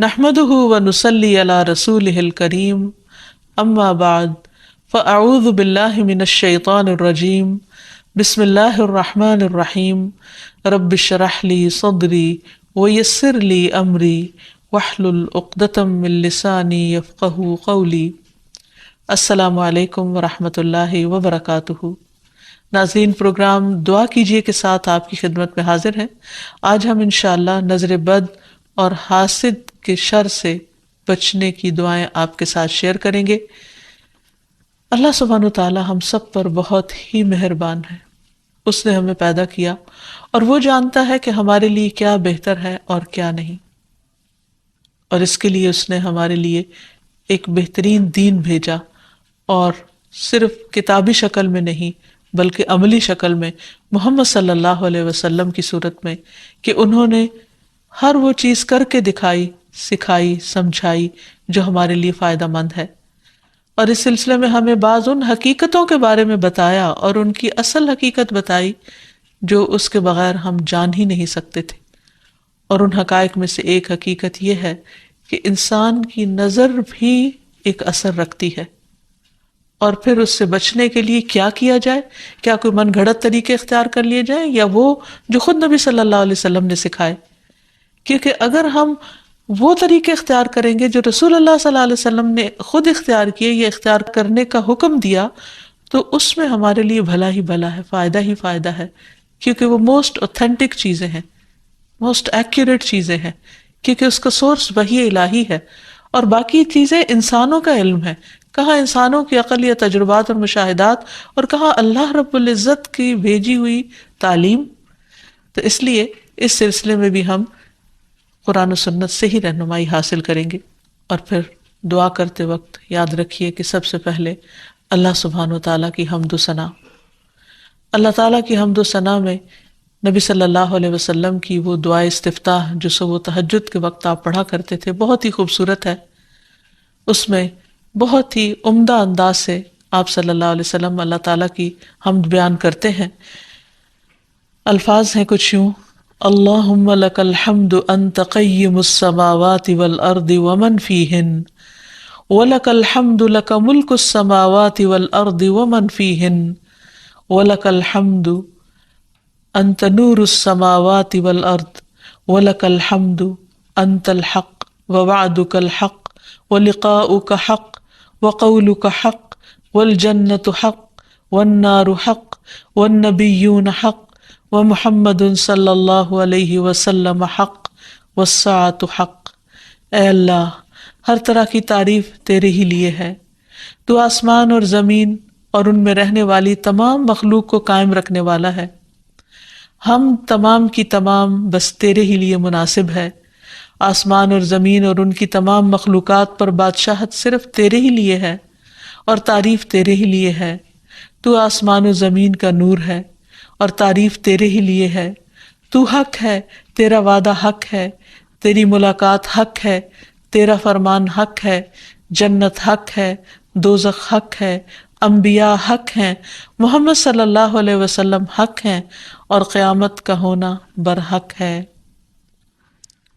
نحمده ونصلي على رسوله الكريم اما بعد فاعوذ بالله من الشيطان الرجيم بسم الله الرحمن الرحيم رب اشرح لي صدري ويسر لي امري واحلل عقدة من لساني يفقهوا قولي۔ السلام علیکم ورحمۃ اللہ وبرکاتہ۔ ناظرین، پروگرام دعا کیجیے کے ساتھ آپ کی خدمت میں حاضر ہیں۔ آج ہم انشاءاللہ نظر بد اور حاسد کے شر سے بچنے کی دعائیں آپ کے ساتھ شیئر کریں گے۔ اللہ سبحانہ وتعالی ہم سب پر بہت ہی مہربان ہے۔ اس نے ہمیں پیدا کیا اور وہ جانتا ہے کہ ہمارے لیے کیا بہتر ہے اور کیا نہیں، اور اس کے لیے اس نے ہمارے لیے ایک بہترین دین بھیجا، اور صرف کتابی شکل میں نہیں بلکہ عملی شکل میں محمد صلی اللہ علیہ وسلم کی صورت میں، کہ انہوں نے ہر وہ چیز کر کے دکھائی، سکھائی، سمجھائی جو ہمارے لیے فائدہ مند ہے۔ اور اس سلسلے میں ہمیں بعض ان حقیقتوں کے بارے میں بتایا اور ان کی اصل حقیقت بتائی جو اس کے بغیر ہم جان ہی نہیں سکتے تھے۔ اور ان حقائق میں سے ایک حقیقت یہ ہے کہ انسان کی نظر بھی ایک اثر رکھتی ہے، اور پھر اس سے بچنے کے لیے کیا کیا جائے؟ کیا کوئی من گھڑت طریقے اختیار کر لیے جائیں، یا وہ جو خود نبی صلی اللہ علیہ وسلم نے سکھائے؟ کیونکہ اگر ہم وہ طریقے اختیار کریں گے جو رسول اللہ صلی اللہ علیہ وسلم نے خود اختیار کیے یا اختیار کرنے کا حکم دیا، تو اس میں ہمارے لیے بھلا ہی بھلا ہے، فائدہ ہی فائدہ ہے، کیونکہ وہ موسٹ اوتھینٹک چیزیں ہیں، موسٹ ایکوریٹ چیزیں ہیں، کیونکہ اس کا سورس وحی الہی ہے، اور باقی چیزیں انسانوں کا علم ہے۔ کہاں انسانوں کی عقل یا تجربات اور مشاہدات، اور کہاں اللہ رب العزت کی بھیجی ہوئی تعلیم۔ تو اس لیے اس سلسلے میں بھی ہم قرآن و سنت سے ہی رہنمائی حاصل کریں گے۔ اور پھر دعا کرتے وقت یاد رکھیے کہ سب سے پہلے اللہ سبحانہ وتعالیٰ کی حمد و ثنا، اللہ تعالیٰ کی حمد و ثنا میں نبی صلی اللہ علیہ وسلم کی وہ دعائے استفتاح جو صبح و تہجد کے وقت آپ پڑھا کرتے تھے بہت ہی خوبصورت ہے۔ اس میں بہت ہی عمدہ انداز سے آپ صلی اللہ علیہ وسلم اللہ تعالیٰ کی حمد بیان کرتے ہیں۔ الفاظ ہیں کچھ یوں: اللہم لک الحمد انت قیم السماوات والارض ومن فیہن، ولک الحمد لک ملک السماوات والارض ومن فیہن، ولک الحمد انت نور السماوات والارض، ولک الحمد انت الحق ووعدک الحق ولقاؤک حق وقولک حق والجنة حق والنار حق والنبیون حق ومحمد صلی اللہ علیہ وسلم حق والساعة حق۔ اے اللہ، ہر طرح کی تعریف تیرے ہی لیے ہے۔ تو آسمان اور زمین اور ان میں رہنے والی تمام مخلوق کو قائم رکھنے والا ہے۔ ہم تمام کی تمام بس تیرے ہی لیے مناسب ہے۔ آسمان اور زمین اور ان کی تمام مخلوقات پر بادشاہت صرف تیرے ہی لیے ہے، اور تعریف تیرے ہی لیے ہے۔ تو آسمان و زمین کا نور ہے، اور تعریف تیرے ہی لیے ہے۔ تو حق ہے، تیرا وعدہ حق ہے، تیری ملاقات حق ہے، تیرا فرمان حق ہے، جنت حق ہے، دوزخ حق ہے، انبیاء حق ہیں، محمد صلی اللہ علیہ وسلم حق ہیں، اور قیامت کا ہونا برحق ہے۔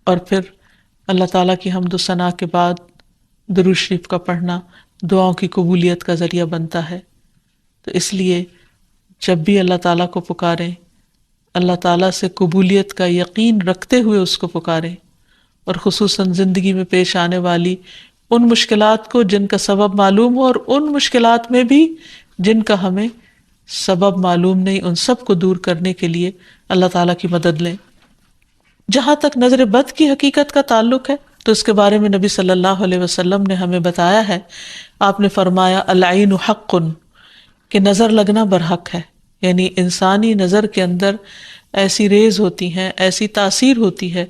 اور پھر اللہ تعالیٰ کی حمد و ثنا کے بعد درود شریف کا پڑھنا دعاؤں کی قبولیت کا ذریعہ بنتا ہے۔ تو اس لیے جب بھی اللہ تعالیٰ کو پکاریں، اللہ تعالیٰ سے قبولیت کا یقین رکھتے ہوئے اس کو پکاریں، اور خصوصاً زندگی میں پیش آنے والی ان مشکلات کو جن کا سبب معلوم ہو، اور ان مشکلات میں بھی جن کا ہمیں سبب معلوم نہیں، ان سب کو دور کرنے کے لیے اللہ تعالیٰ کی مدد لیں۔ جہاں تک نظر بد کی حقیقت کا تعلق ہے تو اس کے بارے میں نبی صلی اللہ علیہ وسلم نے ہمیں بتایا ہے۔ آپ نے فرمایا العین حق، کہ نظر لگنا برحق ہے، یعنی انسانی نظر کے اندر ایسی ریز ہوتی ہیں، ایسی تاثیر ہوتی ہے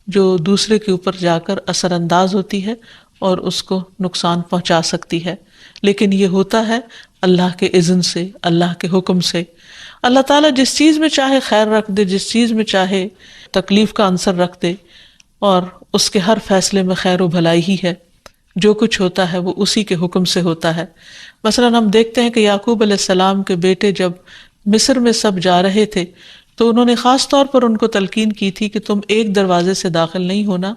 جو دوسرے کے اوپر جا کر اثر انداز ہوتی ہے اور اس کو نقصان پہنچا سکتی ہے، لیکن یہ ہوتا ہے اللہ کے اذن سے، اللہ کے حکم سے۔ اللہ تعالیٰ جس چیز میں چاہے خیر رکھ دے، جس چیز میں چاہے تکلیف کا عنصر رکھ دے، اور اس کے ہر فیصلے میں خیر و بھلائی ہی ہے۔ جو کچھ ہوتا ہے وہ اسی کے حکم سے ہوتا ہے۔ مثلاً ہم دیکھتے ہیں کہ یعقوب علیہ السلام کے بیٹے جب مصر میں سب جا رہے تھے تو انہوں نے خاص طور پر ان کو تلقین کی تھی کہ تم ایک دروازے سے داخل نہیں ہونا،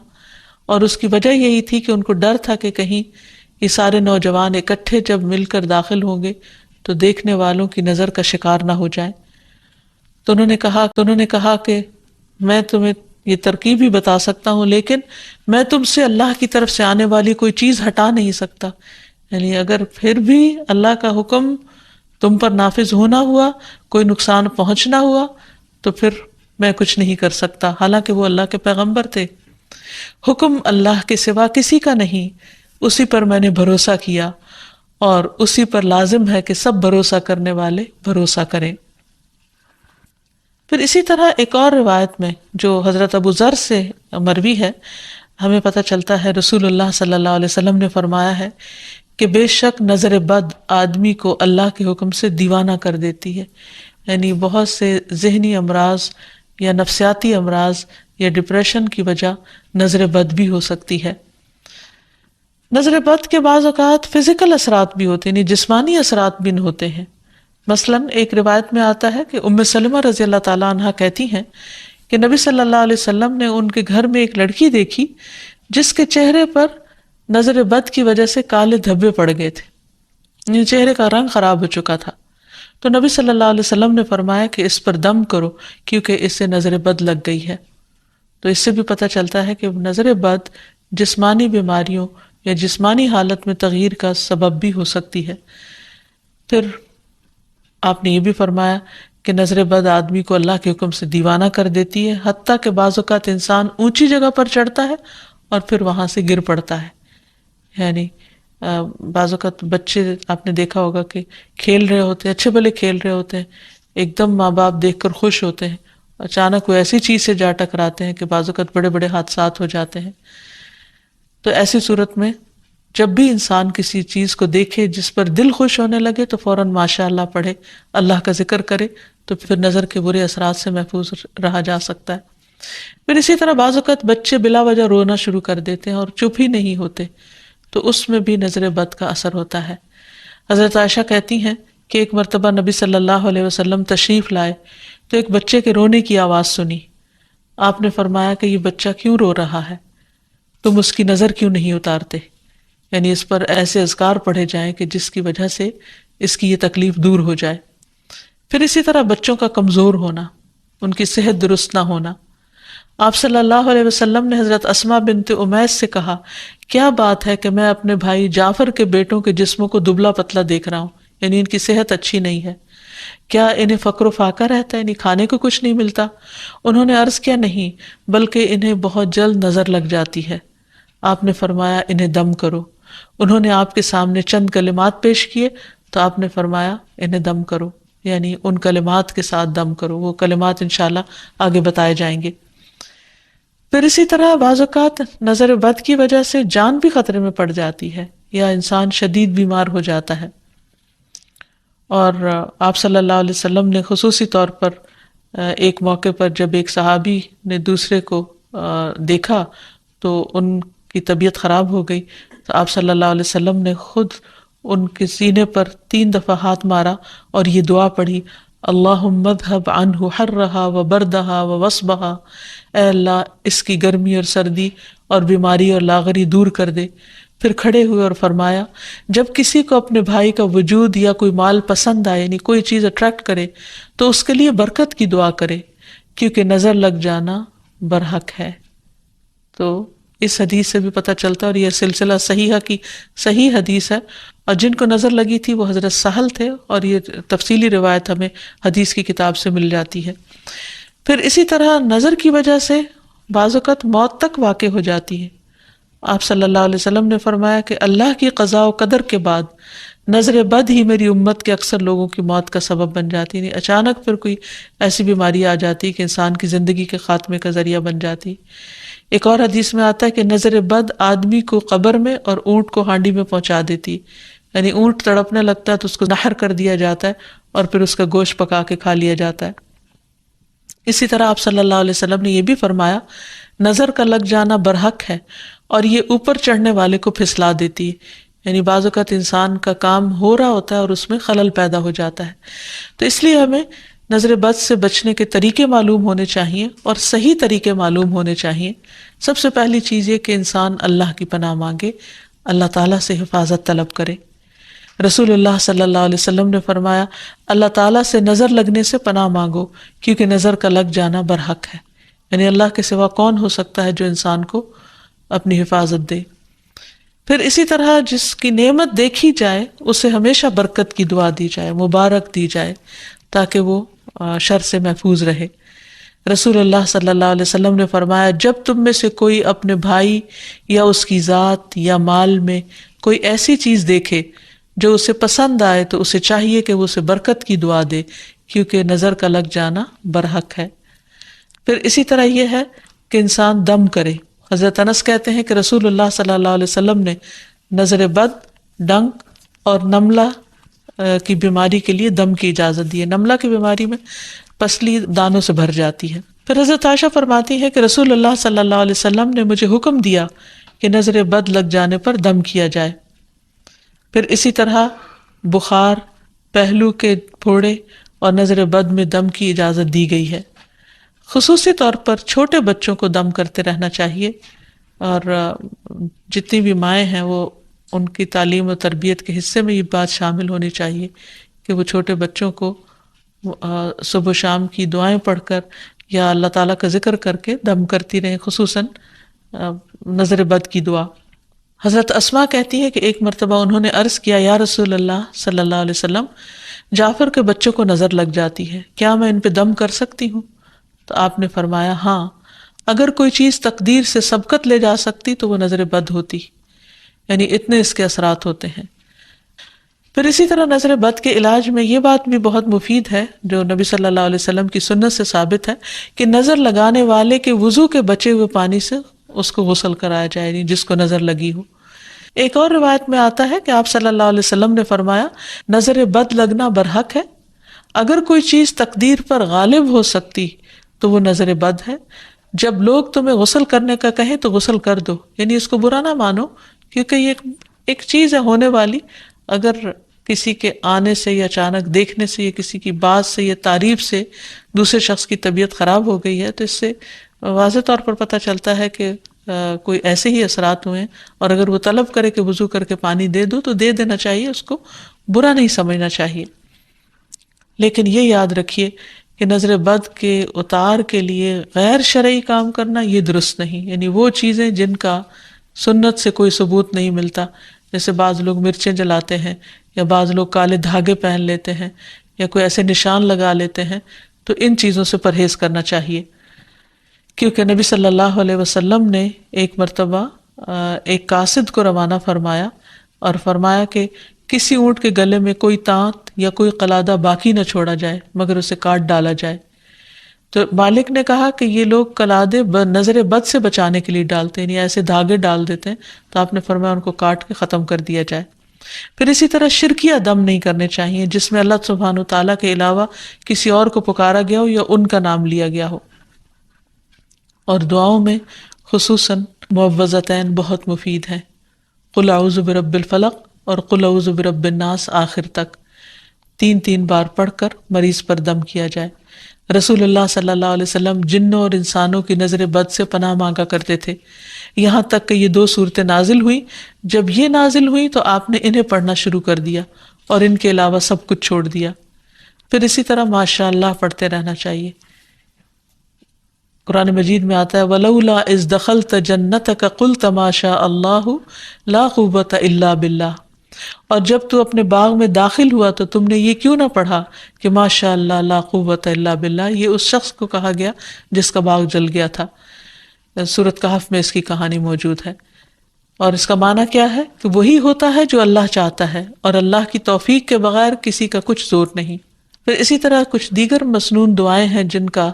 اور اس کی وجہ یہی تھی کہ ان کو ڈر تھا کہ کہیں یہ سارے نوجوان اکٹھے جب مل کر داخل ہوں گے تو دیکھنے والوں کی نظر کا شکار نہ ہو جائیں. تو انہوں نے کہا کہ میں تمہیں یہ ترکیب ہی بتا سکتا ہوں، لیکن میں تم سے اللہ کی طرف سے آنے والی کوئی چیز ہٹا نہیں سکتا. یعنی اگر پھر بھی اللہ کا حکم تم پر نافذ ہونا ہوا، کوئی نقصان پہنچنا ہوا، تو پھر میں کچھ نہیں کر سکتا. حالانکہ وہ اللہ کے پیغمبر تھے. حکم اللہ کے سوا کسی کا نہیں، اسی پر میں نے بھروسہ کیا اور اسی پر لازم ہے کہ سب بھروسہ کرنے والے بھروسہ کریں. پھر اسی طرح ایک اور روایت میں جو حضرت ابو ذر سے مروی ہے، ہمیں پتہ چلتا ہے رسول اللہ صلی اللہ علیہ وسلم نے فرمایا ہے کہ بے شک نظر بد آدمی کو اللہ کے حکم سے دیوانہ کر دیتی ہے. یعنی بہت سے ذہنی امراض یا نفسیاتی امراض یا ڈپریشن کی وجہ نظر بد بھی ہو سکتی ہے. نظر بد کے بعض اوقات فزیکل اثرات بھی ہوتے ہیں، یعنی جسمانی اثرات بھی ہوتے ہیں. مثلاً ایک روایت میں آتا ہے کہ ام سلمہ رضی اللہ تعالیٰ عنہا کہتی ہیں کہ نبی صلی اللہ علیہ وسلم نے ان کے گھر میں ایک لڑکی دیکھی جس کے چہرے پر نظر بد کی وجہ سے کالے دھبے پڑ گئے تھے، یعنی چہرے کا رنگ خراب ہو چکا تھا. تو نبی صلی اللہ علیہ وسلم نے فرمایا کہ اس پر دم کرو کیونکہ اس سے نظر بد لگ گئی ہے. تو اس سے بھی پتہ چلتا ہے کہ نظر بد جسمانی بیماریوں یا جسمانی حالت میں تغییر کا سبب بھی ہو سکتی ہے. پھر آپ نے یہ بھی فرمایا کہ نظر بد آدمی کو اللہ کے حکم سے دیوانہ کر دیتی ہے، حتیٰ کہ بعض اوقات انسان اونچی جگہ پر چڑھتا ہے اور پھر وہاں سے گر پڑتا ہے. یعنی بعض اوقات بچے آپ نے دیکھا ہوگا کہ کھیل رہے ہوتے ہیں، اچھے بھلے کھیل رہے ہوتے ہیں، ایک دم ماں باپ دیکھ کر خوش ہوتے ہیں، اچانک وہ ایسی چیز سے جا ٹکراتے ہیں کہ بعض اوقات بڑے بڑے حادثات ہو جاتے ہیں. تو ایسی صورت میں جب بھی انسان کسی چیز کو دیکھے جس پر دل خوش ہونے لگے تو فوراً ماشاء اللہ پڑھے، اللہ کا ذکر کرے، تو پھر نظر کے برے اثرات سے محفوظ رہا جا سکتا ہے. پھر اسی طرح بعض اوقات بچے بلا وجہ رونا شروع کر دیتے ہیں اور چپ ہی نہیں ہوتے، تو اس میں بھی نظر بد کا اثر ہوتا ہے. حضرت عائشہ کہتی ہیں کہ ایک مرتبہ نبی صلی اللہ علیہ وسلم تشریف لائے تو ایک بچے کے رونے کی آواز سنی. آپ نے فرمایا کہ یہ بچہ کیوں رو رہا ہے؟ تم اس کی نظر کیوں نہیں اتارتے؟ یعنی اس پر ایسے اذکار پڑھے جائیں کہ جس کی وجہ سے اس کی یہ تکلیف دور ہو جائے. پھر اسی طرح بچوں کا کمزور ہونا، ان کی صحت درست نہ ہونا. آپ صلی اللہ علیہ وسلم نے حضرت اسماء بنت امیس سے کہا، کیا بات ہے کہ میں اپنے بھائی جعفر کے بیٹوں کے جسموں کو دبلا پتلا دیکھ رہا ہوں، یعنی ان کی صحت اچھی نہیں ہے، کیا انہیں فقر و فاقہ رہتا ہے، یعنی کھانے کو کچھ نہیں ملتا؟ انہوں نے عرض کیا، نہیں، بلکہ انہیں بہت جلد نظر لگ جاتی ہے. آپ نے فرمایا انہیں دم کرو. انہوں نے آپ کے سامنے چند کلمات پیش کیے تو آپ نے فرمایا انہیں دم کرو، یعنی ان کلمات کے ساتھ دم کرو. وہ کلمات انشاءاللہ آگے بتائے جائیں گے. پھر اسی طرح بعض اوقات نظر بد کی وجہ سے جان بھی خطرے میں پڑ جاتی ہے یا انسان شدید بیمار ہو جاتا ہے. اور آپ صلی اللہ علیہ وسلم نے خصوصی طور پر ایک موقع پر جب ایک صحابی نے دوسرے کو دیکھا تو ان کی طبیعت خراب ہو گئی، تو آپ صلی اللہ علیہ وسلم نے خود ان کے سینے پر 3 دفعہ ہاتھ مارا اور یہ دعا پڑھی، اللہم اذھب عنہ حرہا وبردہا ووصبہا، اے اللہ اس کی گرمی اور سردی اور بیماری اور لاغری دور کر دے. پھر کھڑے ہوئے اور فرمایا، جب کسی کو اپنے بھائی کا وجود یا کوئی مال پسند آئے، یعنی کوئی چیز اٹریکٹ کرے، تو اس کے لیے برکت کی دعا کرے، کیونکہ نظر لگ جانا برحق ہے. تو اس حدیث سے بھی پتہ چلتا ہے، اور یہ سلسلہ صحیحہ کی صحیح حدیث ہے، اور جن کو نظر لگی تھی وہ حضرت سہل تھے، اور یہ تفصیلی روایت ہمیں حدیث کی کتاب سے مل جاتی ہے. پھر اسی طرح نظر کی وجہ سے بعض اوقات موت تک واقع ہو جاتی ہے. آپ صلی اللہ علیہ وسلم نے فرمایا کہ اللہ کی قضاء و قدر کے بعد نظر بد ہی میری امت کے اکثر لوگوں کی موت کا سبب بن جاتی ہے. اچانک پھر کوئی ایسی بیماری آ جاتی کہ انسان کی زندگی کے خاتمے کا ذریعہ بن جاتی. ایک اور حدیث میں آتا ہے کہ نظر بد آدمی کو قبر میں اور اونٹ کو ہانڈی میں پہنچا دیتی، یعنی اونٹ تڑپنے لگتا ہے تو اس کو نحر کر دیا جاتا ہے اور پھر اس کا گوشت پکا کے کھا لیا جاتا ہے. اسی طرح آپ صلی اللہ علیہ وسلم نے یہ بھی فرمایا، نظر کا لگ جانا برحق ہے اور یہ اوپر چڑھنے والے کو پھسلا دیتی ہے. یعنی بعض اوقات انسان کا کام ہو رہا ہوتا ہے اور اس میں خلل پیدا ہو جاتا ہے. تو اس لیے ہمیں نظر بد سے بچنے کے طریقے معلوم ہونے چاہیے اور صحیح طریقے معلوم ہونے چاہیے۔ سب سے پہلی چیز یہ کہ انسان اللہ کی پناہ مانگے، اللہ تعالیٰ سے حفاظت طلب کرے۔ رسول اللہ صلی اللہ علیہ وسلم نے فرمایا، اللہ تعالیٰ سے نظر لگنے سے پناہ مانگو، کیونکہ نظر کا لگ جانا برحق ہے، یعنی اللہ کے سوا کون ہو سکتا ہے جو انسان کو اپنی حفاظت دے۔ پھر اسی طرح جس کی نعمت دیکھی جائے اسے ہمیشہ برکت کی دعا دی جائے، مبارک دی جائے، تاکہ وہ شر سے محفوظ رہے۔ رسول اللہ صلی اللہ علیہ وسلم نے فرمایا، جب تم میں سے کوئی اپنے بھائی یا اس کی ذات یا مال میں کوئی ایسی چیز دیکھے جو اسے پسند آئے تو اسے چاہیے کہ وہ اسے برکت کی دعا دے، کیونکہ نظر کا لگ جانا برحق ہے۔ پھر اسی طرح یہ ہے کہ انسان دم کرے۔ حضرت انس کہتے ہیں کہ رسول اللہ صلی اللہ علیہ وسلم نے نظر بد، ڈنک اور نملہ کی بیماری کے لیے دم کی اجازت دی ہے۔ نملہ کی بیماری میں پسلی دانوں سے بھر جاتی ہے۔ پھر حضرت عائشہ فرماتی ہے کہ رسول اللہ صلی اللہ علیہ وسلم نے مجھے حکم دیا کہ نظر بد لگ جانے پر دم کیا جائے۔ پھر اسی طرح بخار، پہلو کے پھوڑے اور نظر بد میں دم کی اجازت دی گئی ہے۔ خصوصی طور پر چھوٹے بچوں کو دم کرتے رہنا چاہیے، اور جتنی بھی مائیں ہیں وہ ان کی تعلیم و تربیت کے حصے میں یہ بات شامل ہونی چاہیے کہ وہ چھوٹے بچوں کو صبح و شام کی دعائیں پڑھ کر یا اللہ تعالیٰ کا ذکر کر کے دم کرتی رہیں، خصوصاً نظر بد کی دعا۔ حضرت اسماء کہتی ہے کہ ایک مرتبہ انہوں نے عرض کیا، یا رسول اللہ صلی اللہ علیہ وسلم، جعفر کے بچوں کو نظر لگ جاتی ہے، کیا میں ان پہ دم کر سکتی ہوں؟ تو آپ نے فرمایا، ہاں، اگر کوئی چیز تقدیر سے سبقت لے جا سکتی تو وہ نظر بد ہوتی، یعنی اتنے اس کے اثرات ہوتے ہیں۔ پھر اسی طرح نظر بد کے علاج میں یہ بات بھی بہت مفید ہے جو نبی صلی اللہ علیہ وسلم کی سنت سے ثابت ہے کہ نظر لگانے والے کے وضو کے بچے ہوئے پانی سے اس کو غسل کرایا جائے، یعنی جس کو نظر لگی ہو۔ ایک اور روایت میں آتا ہے کہ آپ صلی اللہ علیہ وسلم نے فرمایا، نظر بد لگنا برحق ہے، اگر کوئی چیز تقدیر پر غالب ہو سکتی تو وہ نظر بد ہے۔ جب لوگ تمہیں غسل کرنے کا کہیں تو غسل کر دو، یعنی اس کو برا نہ مانو، کیونکہ یہ ایک چیز ہے ہونے والی۔ اگر کسی کے آنے سے یا اچانک دیکھنے سے یا کسی کی بات سے یا تعریف سے دوسرے شخص کی طبیعت خراب ہو گئی ہے تو اس سے واضح طور پر پتہ چلتا ہے کہ کوئی ایسے ہی اثرات ہوئے ہیں، اور اگر وہ طلب کرے کہ وضو کر کے پانی دے دو تو دے دینا چاہیے، اس کو برا نہیں سمجھنا چاہیے۔ لیکن یہ یاد رکھیے کہ نظر بد کے اتار کے لیے غیر شرعی کام کرنا یہ درست نہیں، یعنی وہ چیزیں جن کا سنت سے کوئی ثبوت نہیں ملتا، جیسے بعض لوگ مرچیں جلاتے ہیں یا بعض لوگ کالے دھاگے پہن لیتے ہیں یا کوئی ایسے نشان لگا لیتے ہیں، تو ان چیزوں سے پرہیز کرنا چاہیے۔ کیونکہ نبی صلی اللہ علیہ وسلم نے ایک مرتبہ ایک قاصد کو روانہ فرمایا اور فرمایا کہ کسی اونٹ کے گلے میں کوئی تانت یا کوئی قلادہ باقی نہ چھوڑا جائے مگر اسے کاٹ ڈالا جائے۔ تو مالک نے کہا کہ یہ لوگ قلادے نظر بد سے بچانے کے لیے ڈالتے ہیں، یعنی ایسے دھاگے ڈال دیتے ہیں، تو آپ نے فرمایا ان کو کاٹ کے ختم کر دیا جائے۔ پھر اسی طرح شرکیہ دم نہیں کرنے چاہیے جس میں اللہ سبحانہ تعالیٰ کے علاوہ کسی اور کو پکارا گیا ہو یا ان کا نام لیا گیا ہو۔ اور دعاؤں میں خصوصاً معوذتین بہت مفید ہیں، قل اعوذ برب الفلق اور قل اعوذ برب الناس، آخر تک 3 بار پڑھ کر مریض پر دم کیا جائے۔ رسول اللہ صلی اللہ علیہ وسلم جنوں اور انسانوں کی نظر بد سے پناہ مانگا کرتے تھے، یہاں تک کہ یہ 2 صورتیں نازل ہوئیں۔ جب یہ نازل ہوئی تو آپ نے انہیں پڑھنا شروع کر دیا اور ان کے علاوہ سب کچھ چھوڑ دیا۔ پھر اسی طرح ماشاء اللہ پڑھتے رہنا چاہیے۔ قرآن مجید میں آتا ہے وَلَوْلَا إِذْ دَخَلْتَ جَنَّتَكَ قُلْتَ مَا شَاءَ اللَّهُ لَا قُوَّةَ إِلَّا بِاللَّهِ، اور جب تو اپنے باغ میں داخل ہوا تو تم نے یہ کیوں نہ پڑھا کہ ماشاء اللہ لا قوت الا باللہ، یہ اس شخص کو کہا گیا جس کا باغ جل گیا تھا۔ سورۃ کہف میں اس کی کہانی موجود ہے، اور اس کا معنی کیا ہے کہ وہی ہوتا ہے جو اللہ چاہتا ہے، اور اللہ کی توفیق کے بغیر کسی کا کچھ زور نہیں۔ پھر اسی طرح کچھ دیگر مسنون دعائیں ہیں جن کا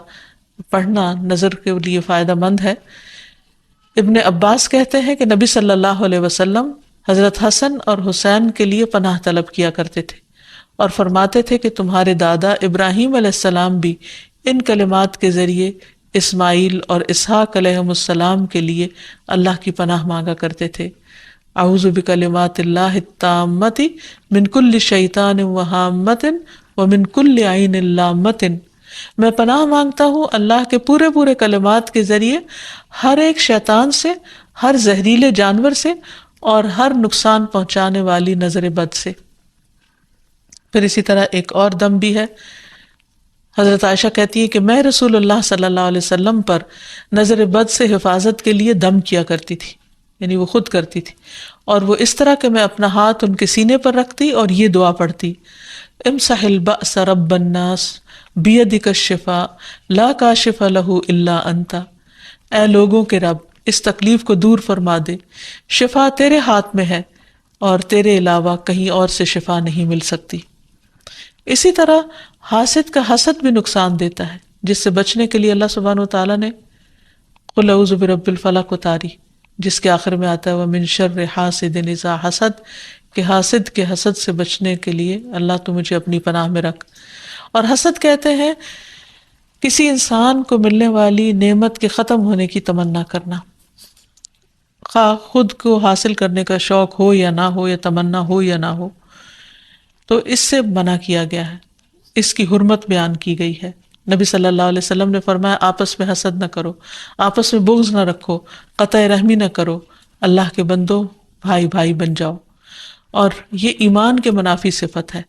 پڑھنا نظر کے لیے فائدہ مند ہے۔ ابن عباس کہتے ہیں کہ نبی صلی اللہ علیہ وسلم حضرت حسن اور حسین کے لیے پناہ طلب کیا کرتے تھے اور فرماتے تھے کہ تمہارے دادا ابراہیم علیہ السلام بھی ان کلمات کے ذریعے اسماعیل اور اسحاق علیہم السلام کے لیے اللہ کی پناہ مانگا کرتے تھے۔ اعوذ بکلمات اللہ التامۃ من کل شیطان وہامۃ ومن کل عین لامۃ، میں پناہ مانگتا ہوں اللہ کے پورے پورے کلمات کے ذریعے ہر ایک شیطان سے، ہر زہریلے جانور سے، اور ہر نقصان پہنچانے والی نظر بد سے۔ پھر اسی طرح ایک اور دم بھی ہے، حضرت عائشہ کہتی ہے کہ میں رسول اللہ صلی اللہ علیہ وسلم پر نظر بد سے حفاظت کے لیے دم کیا کرتی تھی، یعنی وہ خود کرتی تھی، اور وہ اس طرح کہ میں اپنا ہاتھ ان کے سینے پر رکھتی اور یہ دعا پڑھتی، امسح البأس رب الناس بیدک الشفاء لا کاشف لہ الا انت، اے لوگوں کے رب اس تکلیف کو دور فرما دے، شفا تیرے ہاتھ میں ہے اور تیرے علاوہ کہیں اور سے شفا نہیں مل سکتی۔ اسی طرح حاسد کا حسد بھی نقصان دیتا ہے، جس سے بچنے کے لیے اللہ سبحانہ وتعالیٰ نے قل اعوذ برب الفلق اتاری، جس کے آخر میں آتا ہے ومن شر حاسد اذا حسد، کہ حاسد کے حسد سے بچنے کے لیے اللہ تو مجھے اپنی پناہ میں رکھ۔ اور حسد کہتے ہیں کسی انسان کو ملنے والی نعمت کے ختم ہونے کی تمنا کرنا، خواہ خود کو حاصل کرنے کا شوق ہو یا نہ ہو، یا تمنا ہو یا نہ ہو، تو اس سے منع کیا گیا ہے، اس کی حرمت بیان کی گئی ہے۔ نبی صلی اللہ علیہ وسلم نے فرمایا آپس میں حسد نہ کرو، آپس میں بغض نہ رکھو، قطع رحمی نہ کرو، اللہ کے بندو بھائی بھائی بن جاؤ۔ اور یہ ایمان کے منافی صفت ہے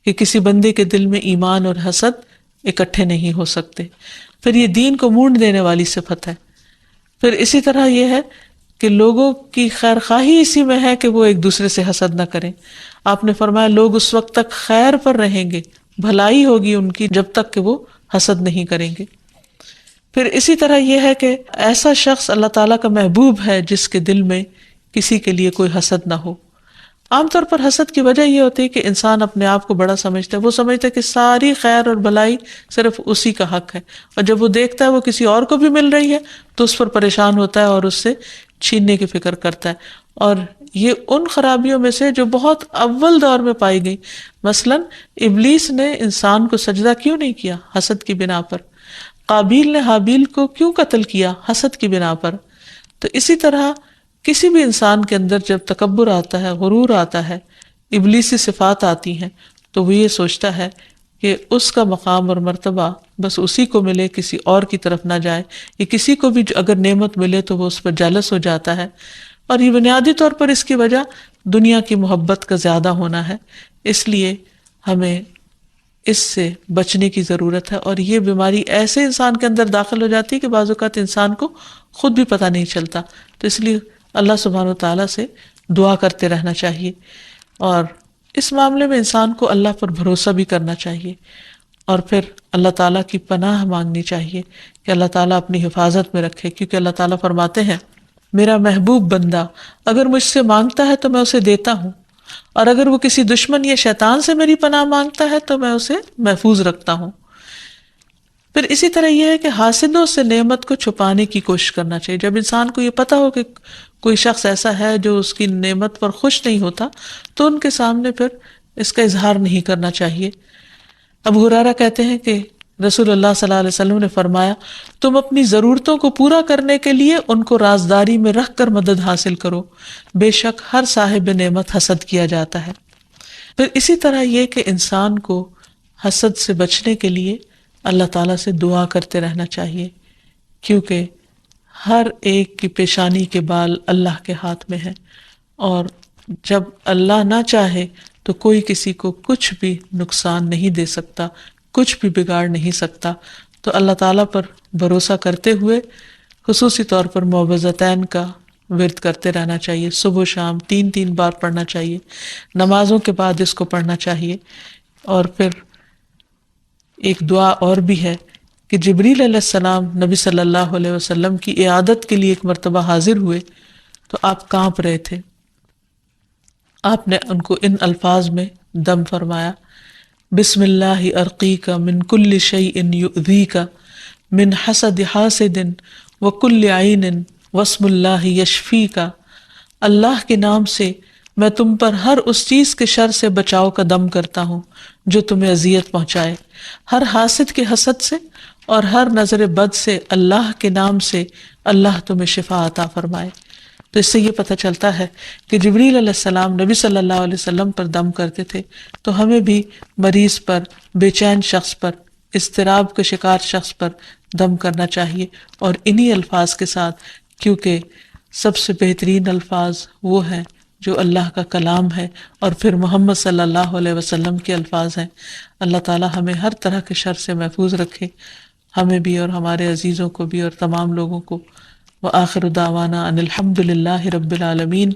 کہ کسی بندے کے دل میں ایمان اور حسد اکٹھے نہیں ہو سکتے۔ پھر یہ دین کو مونڈ دینے والی صفت ہے۔ پھر اسی طرح یہ ہے کہ لوگوں کی خیر خواہی اسی میں ہے کہ وہ ایک دوسرے سے حسد نہ کریں۔ آپ نے فرمایا لوگ اس وقت تک خیر پر رہیں گے، بھلائی ہوگی ان کی، جب تک کہ وہ حسد نہیں کریں گے۔ پھر اسی طرح یہ ہے کہ ایسا شخص اللہ تعالیٰ کا محبوب ہے جس کے دل میں کسی کے لیے کوئی حسد نہ ہو۔ عام طور پر حسد کی وجہ یہ ہوتی ہے کہ انسان اپنے آپ کو بڑا سمجھتا ہے، وہ سمجھتا ہے کہ ساری خیر اور بھلائی صرف اسی کا حق ہے، اور جب وہ دیکھتا ہے وہ کسی اور کو بھی مل رہی ہے تو اس پر پریشان ہوتا ہے اور اس سے چھیننے کی فکر کرتا ہے۔ اور یہ ان خرابیوں میں سے جو بہت اول دور میں پائی گئی، مثلا ابلیس نے انسان کو سجدہ کیوں نہیں کیا؟ حسد کی بنا پر۔ قابیل نے حابیل کو کیوں قتل کیا؟ حسد کی بنا پر۔ تو اسی طرح کسی بھی انسان کے اندر جب تکبر آتا ہے، غرور آتا ہے، ابلیسی صفات آتی ہیں، تو وہ یہ سوچتا ہے کہ اس کا مقام اور مرتبہ بس اسی کو ملے، کسی اور کی طرف نہ جائے، یا کسی کو بھی اگر نعمت ملے تو وہ اس پر جالس ہو جاتا ہے۔ اور یہ بنیادی طور پر اس کی وجہ دنیا کی محبت کا زیادہ ہونا ہے۔ اس لیے ہمیں اس سے بچنے کی ضرورت ہے، اور یہ بیماری ایسے انسان کے اندر داخل ہو جاتی ہے کہ بعض اوقات انسان کو خود بھی پتہ نہیں چلتا۔ تو اس لیے اللہ سبحانہ وتعالیٰ سے دعا کرتے رہنا چاہیے، اور اس معاملے میں انسان کو اللہ پر بھروسہ بھی کرنا چاہیے، اور پھر اللہ تعالیٰ کی پناہ مانگنی چاہیے کہ اللہ تعالیٰ اپنی حفاظت میں رکھے، کیونکہ اللہ تعالیٰ فرماتے ہیں میرا محبوب بندہ اگر مجھ سے مانگتا ہے تو میں اسے دیتا ہوں، اور اگر وہ کسی دشمن یا شیطان سے میری پناہ مانگتا ہے تو میں اسے محفوظ رکھتا ہوں۔ پھر اسی طرح یہ ہے کہ حاسدوں سے نعمت کو چھپانے کی کوشش کرنا چاہیے۔ جب انسان کو یہ پتہ ہو کہ کوئی شخص ایسا ہے جو اس کی نعمت پر خوش نہیں ہوتا، تو ان کے سامنے پھر اس کا اظہار نہیں کرنا چاہیے۔ ابو ہریرہ کہتے ہیں کہ رسول اللہ صلی اللہ علیہ وسلم نے فرمایا تم اپنی ضرورتوں کو پورا کرنے کے لیے ان کو رازداری میں رکھ کر مدد حاصل کرو، بے شک ہر صاحب نعمت حسد کیا جاتا ہے۔ پھر اسی طرح یہ کہ انسان کو حسد سے بچنے کے لیے اللہ تعالیٰ سے دعا کرتے رہنا چاہیے، کیونکہ ہر ایک کی پیشانی کے بال اللہ کے ہاتھ میں ہے، اور جب اللہ نہ چاہے تو کوئی کسی کو کچھ بھی نقصان نہیں دے سکتا، کچھ بھی بگاڑ نہیں سکتا۔ تو اللہ تعالیٰ پر بھروسہ کرتے ہوئے خصوصی طور پر معوذتین کا ورد کرتے رہنا چاہیے، صبح و شام 3 بار پڑھنا چاہیے، نمازوں کے بعد اس کو پڑھنا چاہیے۔ اور پھر ایک دعا اور بھی ہے کہ جبریل علیہ السلام نبی صلی اللہ علیہ وسلم کی عیادت کے لیے ایک مرتبہ حاضر ہوئے تو آپ کانپ رہے تھے۔ آپ نے ان کو ان الفاظ میں دم فرمایا، بسم اللہ ارقیک من کل شیء یؤذیک من حسد حاسد وکل عین واسم اللہ یشفیک۔ اللہ کے نام سے میں تم پر ہر اس چیز کے شر سے بچاؤ کا دم کرتا ہوں جو تمہیں اذیت پہنچائے، ہر حاسد کے حسد سے اور ہر نظر بد سے۔ اللہ کے نام سے اللہ تمہیں شفا عطا فرمائے۔ تو اس سے یہ پتہ چلتا ہے کہ جبریل علیہ السلام نبی صلی اللہ علیہ وسلم پر دم کرتے تھے، تو ہمیں بھی مریض پر، بے چین شخص پر، اضطراب کے شکار شخص پر دم کرنا چاہیے، اور انہی الفاظ کے ساتھ، کیونکہ سب سے بہترین الفاظ وہ ہیں جو اللہ کا کلام ہے اور پھر محمد صلی اللہ علیہ وسلم کے الفاظ ہیں۔ اللہ تعالی ہمیں ہر طرح کے شر سے محفوظ رکھے، ہمیں بھی اور ہمارے عزیزوں کو بھی اور تمام لوگوں کو۔ وآخر دعوانا ان الحمد للہ رب العالمین۔